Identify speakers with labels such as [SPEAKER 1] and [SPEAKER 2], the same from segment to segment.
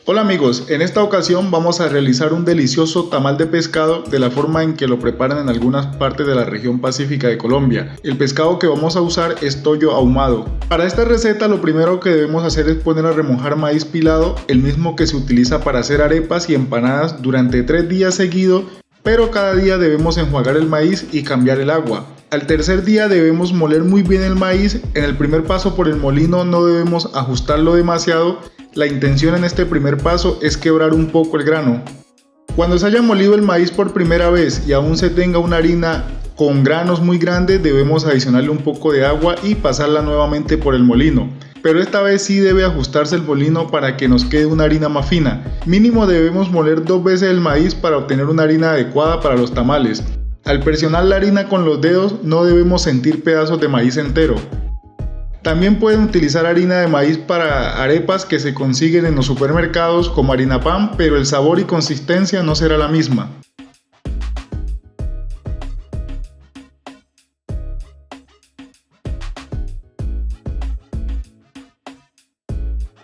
[SPEAKER 1] Hola amigos, en esta ocasión vamos a realizar un delicioso tamal de pescado de la forma en que lo preparan en algunas partes de la región pacífica de Colombia. El pescado que vamos a usar es toyo ahumado. Para esta receta lo primero que debemos hacer es poner a remojar maíz pilado, el mismo que se utiliza para hacer arepas y empanadas durante 3 días seguidos, pero cada día debemos enjuagar el maíz y cambiar el agua. Al tercer día debemos moler muy bien el maíz. En el primer paso por el molino no debemos ajustarlo demasiado. La intención en este primer paso es quebrar un poco el grano. Cuando se haya molido el maíz por primera vez y aún se tenga una harina con granos muy grandes, debemos adicionarle un poco de agua y pasarla nuevamente por el molino. Pero esta vez sí debe ajustarse el molino para que nos quede una harina más fina. Mínimo debemos moler 2 veces el maíz para obtener una harina adecuada para los tamales. Al presionar la harina con los dedos no debemos sentir pedazos de maíz entero. También pueden utilizar harina de maíz para arepas que se consiguen en los supermercados como harina pan, pero el sabor y consistencia no será la misma.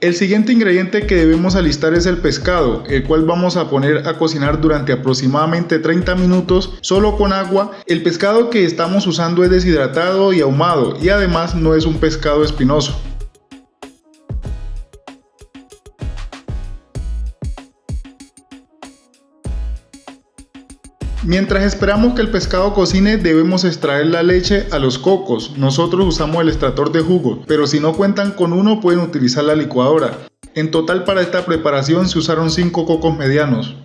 [SPEAKER 1] El siguiente ingrediente que debemos alistar es el pescado, el cual vamos a poner a cocinar durante aproximadamente 30 minutos solo con agua. El pescado que estamos usando es deshidratado y ahumado y además no es un pescado espinoso. Mientras esperamos que el pescado cocine, debemos extraer la leche a los cocos. Nosotros usamos el extractor de jugo, pero si no cuentan con uno pueden utilizar la licuadora. En total para esta preparación se usaron 5 cocos medianos.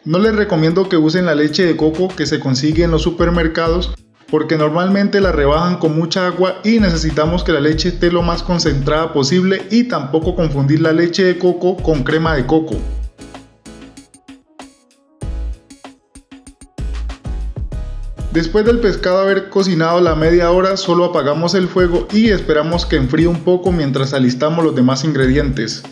[SPEAKER 1] No les recomiendo que usen la leche de coco que se consigue en los supermercados porque normalmente la rebajan con mucha agua y necesitamos que la leche esté lo más concentrada posible y tampoco confundir la leche de coco con crema de coco. Después del pescado haber cocinado la media hora, solo apagamos el fuego y esperamos que enfríe un poco mientras alistamos los demás ingredientes.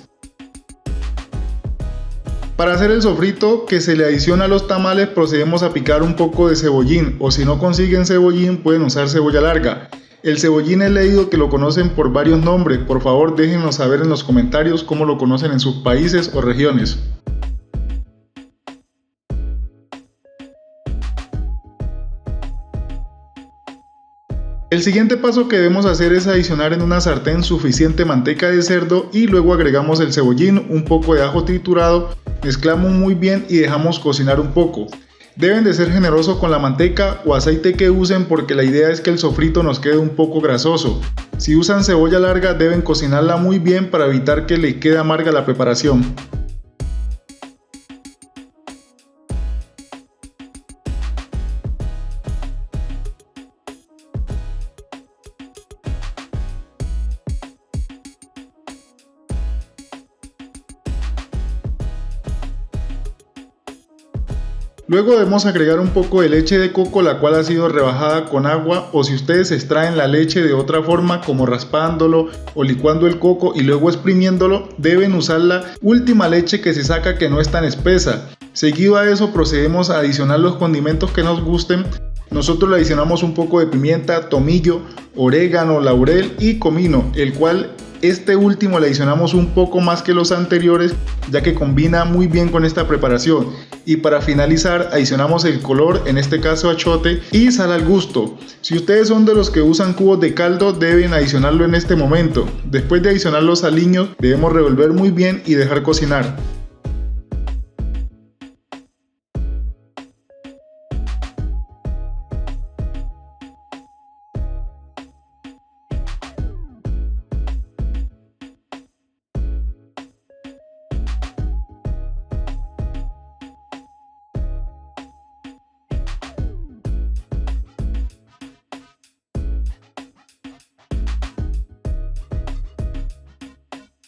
[SPEAKER 1] Para hacer el sofrito que se le adiciona a los tamales, procedemos a picar un poco de cebollín, o si no consiguen cebollín pueden usar cebolla larga. El cebollín he leído que lo conocen por varios nombres, por favor déjenos saber en los comentarios cómo lo conocen en sus países o regiones. El siguiente paso que debemos hacer es adicionar en una sartén suficiente manteca de cerdo y luego agregamos el cebollín, un poco de ajo triturado, mezclamos muy bien y dejamos cocinar un poco. Deben de ser generosos con la manteca o aceite que usen porque la idea es que el sofrito nos quede un poco grasoso. Si usan cebolla larga deben cocinarla muy bien para evitar que le quede amarga la preparación. Luego debemos agregar un poco de leche de coco, la cual ha sido rebajada con agua, o si ustedes extraen la leche de otra forma como raspándolo o licuando el coco y luego exprimiéndolo, deben usar la última leche que se saca que no es tan espesa. Seguido a eso procedemos a adicionar los condimentos que nos gusten. Nosotros le adicionamos un poco de pimienta, tomillo, orégano, laurel y comino, el cual este último le adicionamos un poco más que los anteriores ya que combina muy bien con esta preparación. Y para finalizar adicionamos el color, en este caso achiote, y sal al gusto. Si ustedes son de los que usan cubos de caldo deben adicionarlo en este momento. Después de adicionar los aliños debemos revolver muy bien y dejar cocinar.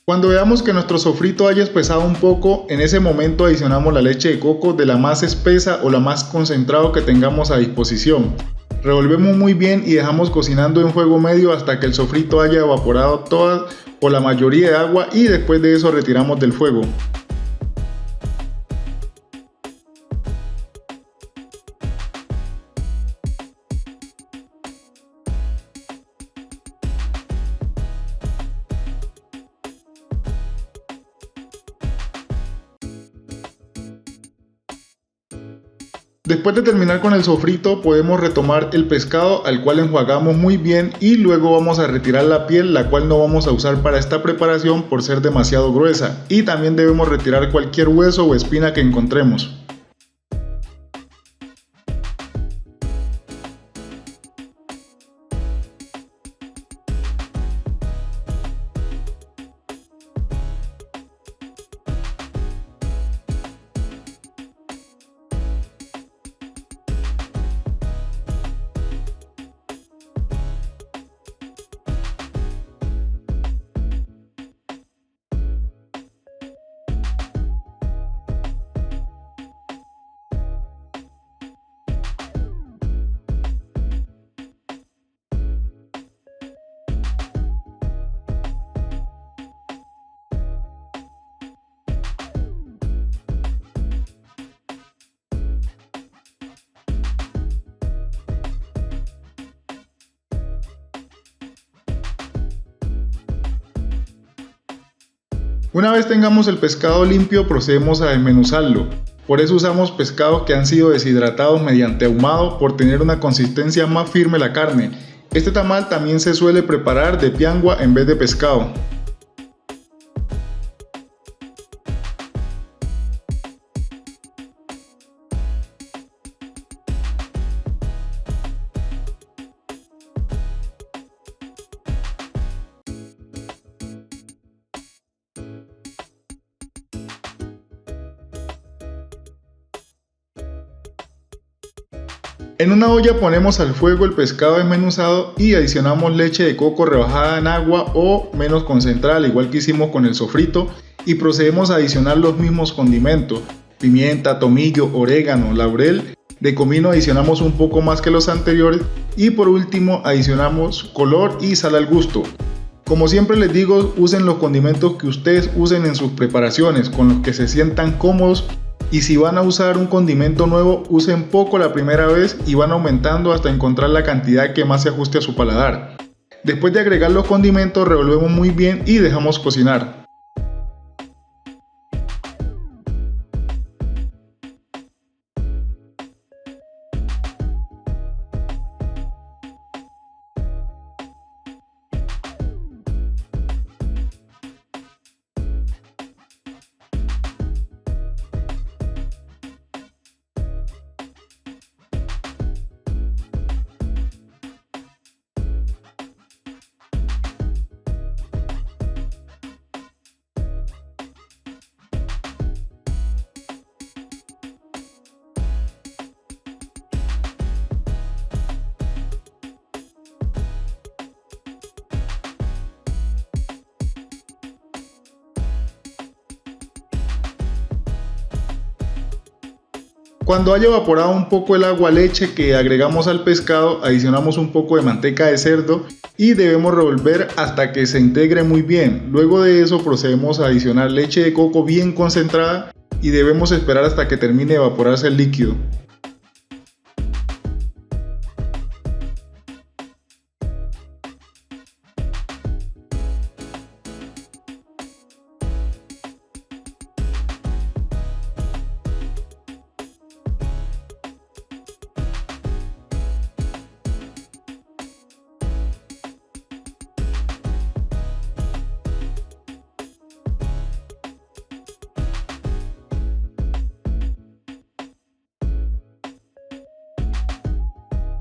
[SPEAKER 1] Cuando veamos que nuestro sofrito haya espesado un poco, en ese momento adicionamos la leche de coco de la más espesa o la más concentrado que tengamos a disposición. Revolvemos muy bien y dejamos cocinando en fuego medio hasta que el sofrito haya evaporado toda o la mayoría de agua y después de eso retiramos del fuego. Después de terminar con el sofrito, podemos retomar el pescado, al cual enjuagamos muy bien, y luego vamos a retirar la piel, la cual no vamos a usar para esta preparación por ser demasiado gruesa, y también debemos retirar cualquier hueso o espina que encontremos. Una vez tengamos el pescado limpio, procedemos a desmenuzarlo. Por eso usamos pescados que han sido deshidratados mediante ahumado por tener una consistencia más firme la carne. Este tamal también se suele preparar de piangua en vez de pescado. En una olla ponemos al fuego el pescado desmenuzado y adicionamos leche de coco rebajada en agua o menos concentrada, al igual que hicimos con el sofrito, y procedemos a adicionar los mismos condimentos: pimienta, tomillo, orégano, laurel. De comino adicionamos un poco más que los anteriores y por último adicionamos color y sal al gusto. Como siempre les digo, usen los condimentos que ustedes usen en sus preparaciones, con los que se sientan cómodos. Y si van a usar un condimento nuevo, usen poco la primera vez y van aumentando hasta encontrar la cantidad que más se ajuste a su paladar. Después de agregar los condimentos, revolvemos muy bien y dejamos cocinar. Cuando haya evaporado un poco el agua leche que agregamos al pescado, adicionamos un poco de manteca de cerdo y debemos revolver hasta que se integre muy bien. Luego de eso procedemos a adicionar leche de coco bien concentrada y debemos esperar hasta que termine de evaporarse el líquido.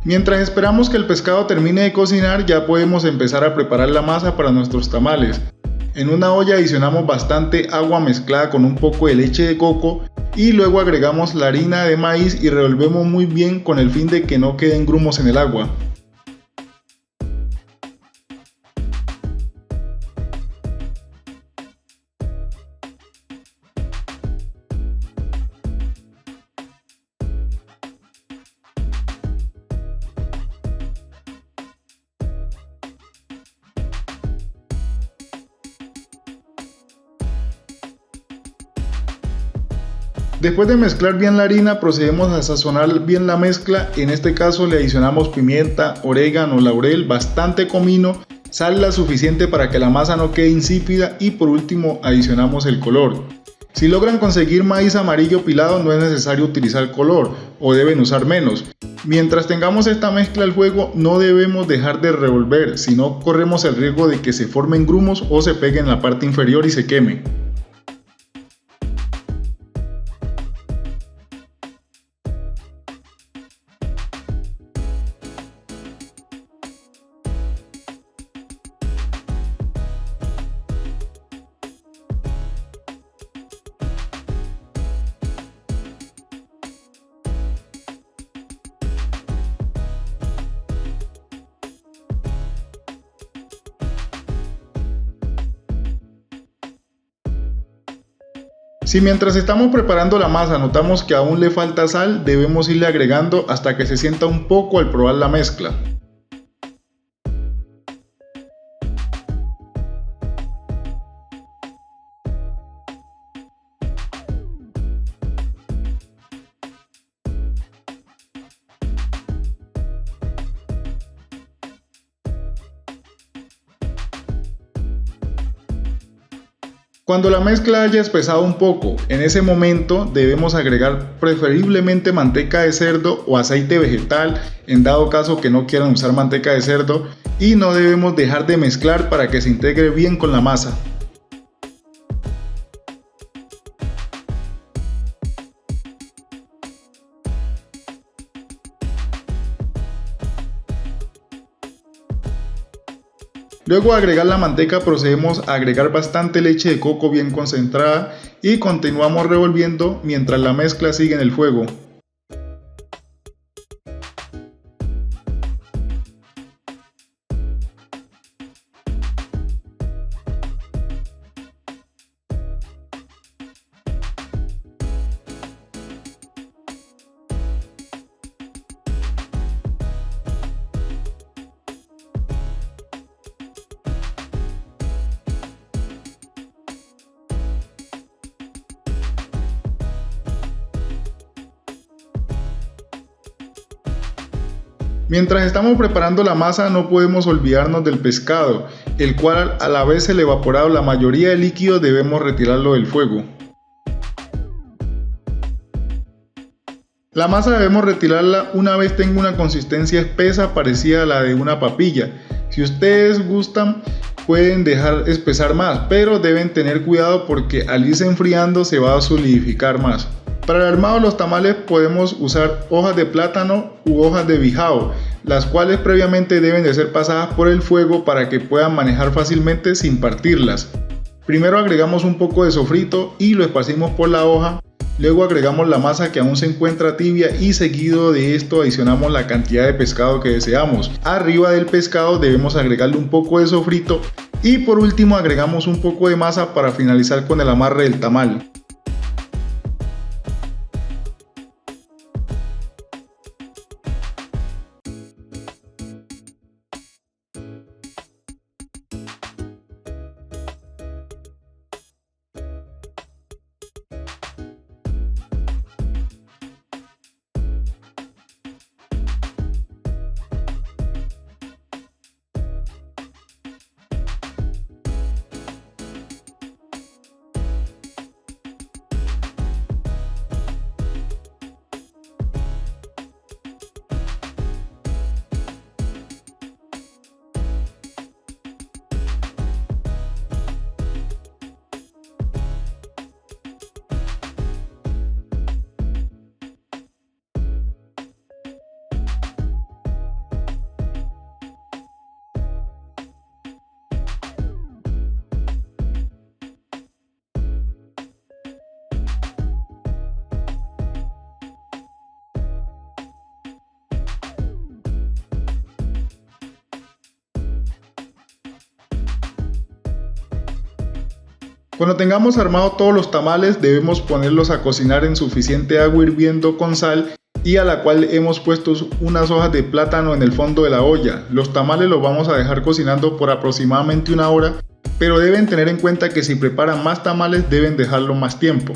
[SPEAKER 1] Mientras esperamos que el pescado termine de cocinar, ya podemos empezar a preparar la masa para nuestros tamales. En una olla adicionamos bastante agua mezclada con un poco de leche de coco y luego agregamos la harina de maíz y revolvemos muy bien con el fin de que no queden grumos en el agua. Después de mezclar bien la harina, procedemos a sazonar bien la mezcla. En este caso le adicionamos pimienta, orégano, laurel, bastante comino, sal la suficiente para que la masa no quede insípida y por último adicionamos el color. Si logran conseguir maíz amarillo pilado no es necesario utilizar color, o deben usar menos. Mientras tengamos esta mezcla al fuego, no debemos dejar de revolver, si no corremos el riesgo de que se formen grumos o se pegue en la parte inferior y se queme. Si mientras estamos preparando la masa notamos que aún le falta sal, debemos irle agregando hasta que se sienta un poco al probar la mezcla. Cuando la mezcla haya espesado un poco, en ese momento debemos agregar preferiblemente manteca de cerdo o aceite vegetal, en dado caso que no quieran usar manteca de cerdo, y no debemos dejar de mezclar para que se integre bien con la masa. Luego de agregar la manteca procedemos a agregar bastante leche de coco bien concentrada y continuamos revolviendo mientras la mezcla sigue en el fuego. Mientras estamos preparando la masa no podemos olvidarnos del pescado, el cual a la vez el evaporado la mayoría del líquido debemos retirarlo del fuego. La masa debemos retirarla una vez tenga una consistencia espesa parecida a la de una papilla. Si ustedes gustan pueden dejar espesar más, pero deben tener cuidado porque al irse enfriando se va a solidificar más. Para el armado de los tamales podemos usar hojas de plátano u hojas de bijao, las cuales previamente deben de ser pasadas por el fuego para que puedan manejar fácilmente sin partirlas. Primero agregamos un poco de sofrito y lo esparcimos por la hoja, luego agregamos la masa que aún se encuentra tibia y seguido de esto adicionamos la cantidad de pescado que deseamos. Arriba del pescado debemos agregarle un poco de sofrito y por último agregamos un poco de masa para finalizar con el amarre del tamal. Cuando tengamos armado todos los tamales debemos ponerlos a cocinar en suficiente agua hirviendo con sal y a la cual hemos puesto unas hojas de plátano en el fondo de la olla. Los tamales los vamos a dejar cocinando por aproximadamente 1 hora, pero deben tener en cuenta que si preparan más tamales deben dejarlo más tiempo.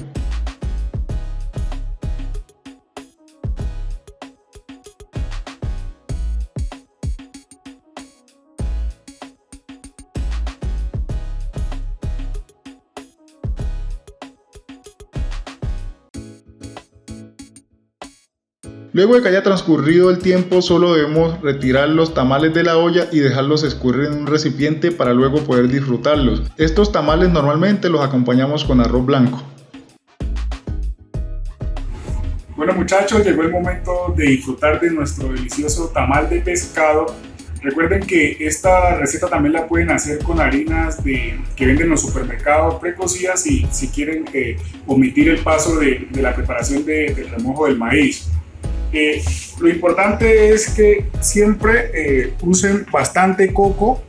[SPEAKER 1] Luego de que haya transcurrido el tiempo, solo debemos retirar los tamales de la olla y dejarlos escurrir en un recipiente para luego poder disfrutarlos. Estos tamales normalmente los acompañamos con arroz blanco.
[SPEAKER 2] Bueno muchachos, llegó el momento de disfrutar de nuestro delicioso tamal de pescado. Recuerden que esta receta también la pueden hacer con harinas que venden en los supermercados precocidas y si quieren omitir el paso de la preparación del remojo del maíz. Lo importante es que siempre usen bastante coco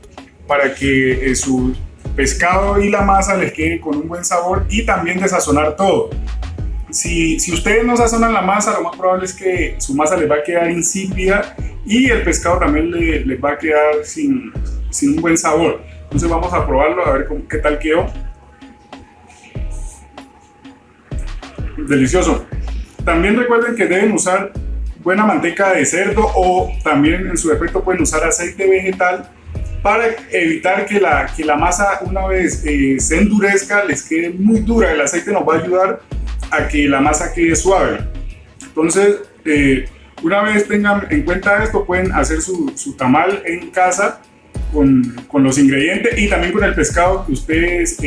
[SPEAKER 2] para que su pescado y la masa les quede con un buen sabor y también de sazonar todo. Si ustedes no sazonan la masa, lo más probable es que su masa les va a quedar insípida y el pescado también les va a quedar sin un buen sabor. Entonces vamos a probarlo a ver qué tal quedó. Delicioso. También recuerden que deben usar buena manteca de cerdo o también en su defecto pueden usar aceite vegetal para evitar que la masa una vez se endurezca les quede muy dura. El aceite nos va a ayudar a que la masa quede suave. Entonces una vez tengan en cuenta esto, pueden hacer su tamal en casa con los ingredientes y también con el pescado que ustedes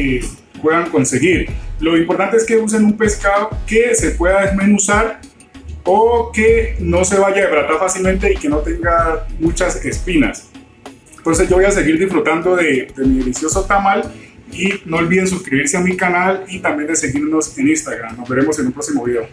[SPEAKER 2] puedan conseguir. Lo importante es que usen un pescado que se pueda desmenuzar o que no se vaya a desbaratar fácilmente y que no tenga muchas espinas. Entonces yo voy a seguir disfrutando de mi delicioso tamal y no olviden suscribirse a mi canal y también de seguirnos en Instagram. Nos veremos en un próximo video.